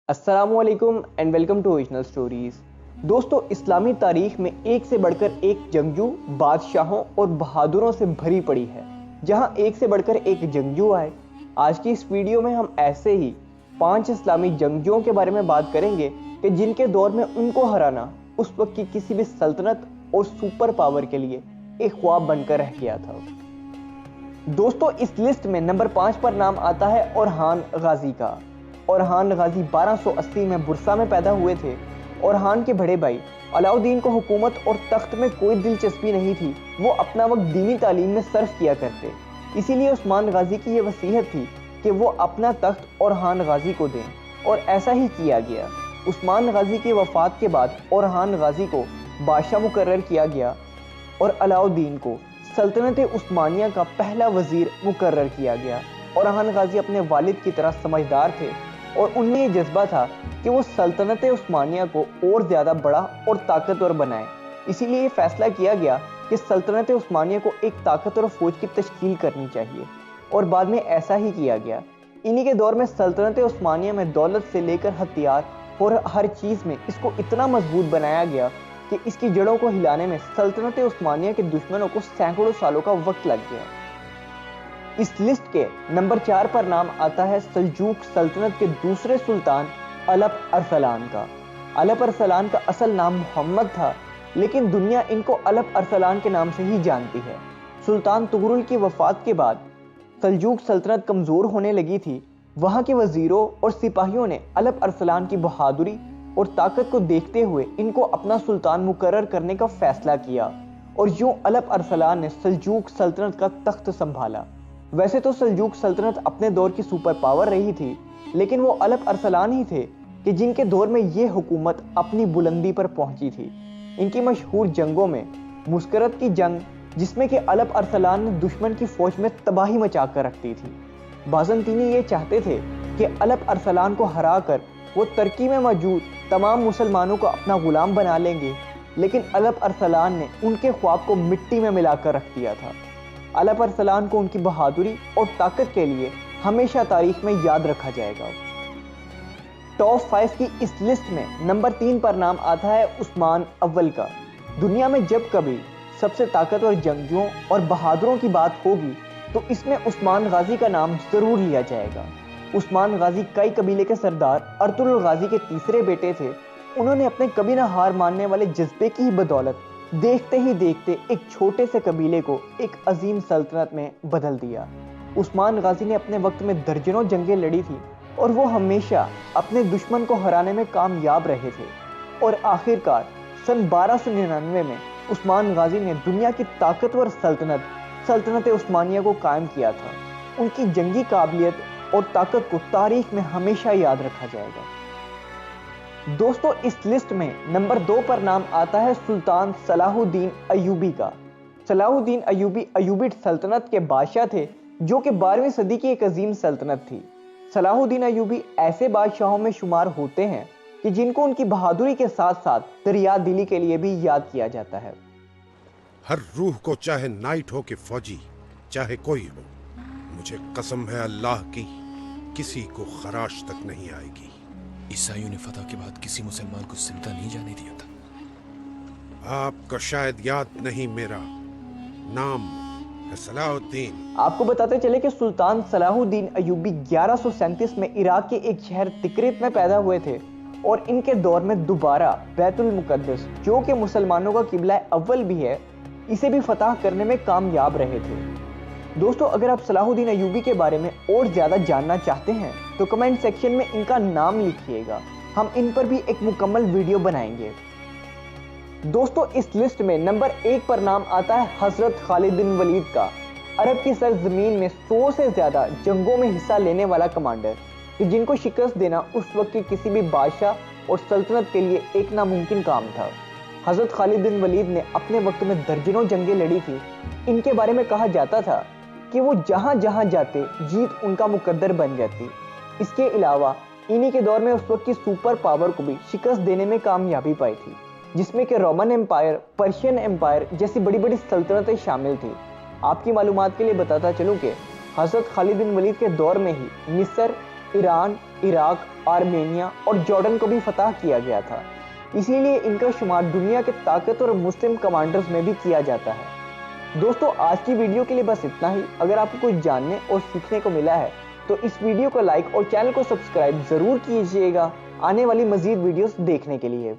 अस्सलामु अलैकुम and welcome to original stories. दोस्तों, इस्लामी तारीख में एक से बढ़कर एक जंगजू बादशाहों और बहादुरों से भरी पड़ी है, जहां एक से बढ़कर एक जंगजू आए। आज की इस वीडियो में हम ऐसे ही 5 इस्लामी जंगजुओं के बारे में बात करेंगे कि जिनके दौर में उनको हराना उस वक्त की किसी भी सल्तनत और सुपर पावर के लिए एक ख्वाब बनकर रह गया था। दोस्तों, इस लिस्ट में नंबर 5 पर नाम आता है ओरहान गाजी का। ओरहान गाजी 1280 में बुरसा में पैदा हुए थे। ओरहान के बड़े भाई अलाउद्दीन को हुकूमत और तख्त में कोई दिलचस्पी नहीं थी। वो अपना वक्त दीनी तालीम में सर्फ किया करते, इसीलिए उस्मान गाजी की ये वसीयत थी कि वो अपना तख्त ओरहान गाजी को दें, और ऐसा ही किया गया। उस्मान गाजी की वफात के बाद ओरहान गाजी को बादशाह मुकर्रर किया गया और अलाउद्दीन को सल्तनत उस्मानिया का पहला वजीर मुकर्रर किया गया। ओरहान गाजी अपने वालिद की तरह समझदार थे और उनमें ये जज्बा था कि वो सल्तनत उस्मानिया को और ज़्यादा बड़ा और ताकतवर बनाए। इसीलिए ये फैसला किया गया कि सल्तनत उस्मानिया को एक ताकतवर फौज की तश्कील करनी चाहिए, और बाद में ऐसा ही किया गया। इन्हीं के दौर में सल्तनत उस्मानिया में दौलत से लेकर हथियार और हर चीज़ में इसको इतना मजबूत बनाया गया कि इसकी जड़ों को हिलाने में सल्तनत उस्मानिया के दुश्मनों को सैकड़ों सालों का वक्त लग गया। इस लिस्ट के नंबर 4 पर नाम आता है सल्जूक सल्तनत के दूसरे सुल्तान अलप अरसलान का। अलप अरसलान का असल नाम मोहम्मद था, लेकिन दुनिया इनको अलप अरसलान के नाम से ही जानती है। सुल्तान तुगरुल की वफात के बाद सल्जूक सल्तनत कमज़ोर होने लगी थी। वहाँ के वजीरों और सिपाहियों ने अलप अरसलान की बहादुरी और ताकत को देखते हुए इनको अपना सुल्तान मुकर्रर करने का फैसला किया, और यूं अलप अरसलान ने सल्जूक सल्तनत का तख्त संभाला। वैसे तो सल्जूक सल्तनत अपने दौर की सुपर पावर रही थी, लेकिन वो अलप अरसलान ही थे कि जिनके दौर में ये हुकूमत अपनी बुलंदी पर पहुंची थी। इनकी मशहूर जंगों में मुस्करत की जंग, जिसमें कि अलप अरसलान ने दुश्मन की फौज में तबाही मचा कर रख दी थी। बाज़ंतीनी ये चाहते थे कि अलप अरसलान को हरा कर वो तुर्की में मौजूद तमाम मुसलमानों को अपना गुलाम बना लेंगे, लेकिन अलप अरसलान ने उनके ख्वाब को मिट्टी में मिलाकर रख दिया था। अलप अरसलान को उनकी बहादुरी और ताकत के लिए हमेशा तारीख में याद रखा जाएगा। टॉप 5 की इस लिस्ट में नंबर 3 पर नाम आता है उस्मान अव्वल का। दुनिया में जब कभी सबसे ताकतवर जंगजुओं और बहादुरों की बात होगी तो इसमें उस्मान गाजी का नाम जरूर लिया जाएगा। उस्मान गाजी कई कबीले के सरदार अर्तुगरुल गाजी के तीसरे बेटे थे। उन्होंने अपने कभी ना हार मानने वाले जज्बे की ही बदौलत देखते ही देखते एक छोटे से कबीले को एक अजीम सल्तनत में बदल दिया। उस्मान गाजी ने अपने वक्त में दर्जनों जंगें लड़ी थी, और वो हमेशा अपने दुश्मन को हराने में कामयाब रहे थे। और आखिरकार सन 1299 में उस्मान गाजी ने दुनिया की ताकतवर सल्तनत उस्मानिया को कायम किया था। उनकी जंगी काबिलियत और ताकत को तारीख में हमेशा याद रखा जाएगा। दोस्तों, इस लिस्ट में नंबर 2 पर नाम आता है सुल्तान सलाहुद्दीन अय्यूबी का। सलाहुद्दीन अय्यूबी अय्यूबिड सल्तनत के बादशाह थे, जो कि 12वीं सदी की एक अजीम सल्तनत थी। सलाहुद्दीन अय्यूबी ऐसे बादशाहों में शुमार होते हैं कि जिनको उनकी बहादुरी के साथ साथ दरिया दिली के लिए भी याद किया जाता है। हर रूह को, चाहे नाइट हो कि फौजी, चाहे कोई हो, मुझे कसम है अल्लाह की, किसी को खराश तक नहीं आएगी। ईसाइयों ने फतह के बाद किसी मुसलमान को जिंदा नहीं जाने दिया था। आपको शायद याद नहीं, मेरा नाम है सलाहुद्दीन। आपको बताते चले कि सुल्तान सलाहुद्दीन अय्यूबी 1137 में इराक के एक शहर तिकरित में पैदा हुए थे, और इनके दौर में दोबारा बैतुल मुकद्दस, जो कि मुसलमानों का किबला अव्वल भी है, इसे भी फतह करने में कामयाब रहे थे। दोस्तों, अगर आप सलाहुद्दीन अय्यूबी के बारे में और ज़्यादा जानना चाहते हैं तो कमेंट सेक्शन में इनका नाम लिखिएगा, हम इन पर भी एक मुकम्मल वीडियो बनाएंगे। दोस्तों, इस लिस्ट में नंबर 1 पर नाम आता है हजरत खालिद बिन वलीद का। अरब की सरजमीन में 100 से ज़्यादा जंगों में हिस्सा लेने वाला कमांडर, कि जिनको शिकस्त देना उस वक्त के किसी भी बादशाह और सल्तनत के लिए एक नामुमकिन काम था। हजरत खालिद बिन वलीद ने अपने वक्त में दर्जनों जंगें लड़ी थी। इनके बारे में कहा जाता था कि वो जहाँ जहाँ जाते जीत उनका मुकद्दर बन जाती। इसके अलावा इन्हीं के दौर में उस वक्त की सुपर पावर को भी शिकस्त देने में कामयाबी पाई थी, जिसमें कि रोमन एम्पायर, पर्शियन एम्पायर जैसी बड़ी बड़ी सल्तनतें शामिल थी। आपकी मालूमात के लिए बताता चलूँ कि हजरत खालिद बिन वलीद के दौर में ही मिस्र, ईरान, عراق، آرمینیا اور جارڈن کو بھی فتح کیا گیا تھا، اسی لیے ان کا شمار دنیا کے طاقتور مسلم کمانڈرز میں بھی کیا جاتا ہے۔ دوستو آج کی ویڈیو کے لیے بس اتنا ہی۔ اگر آپ کو کچھ جاننے اور سیکھنے کو ملا ہے تو اس ویڈیو کو لائک اور چینل کو سبسکرائب ضرور کیجئے گا آنے والی مزید ویڈیوز دیکھنے کے لیے۔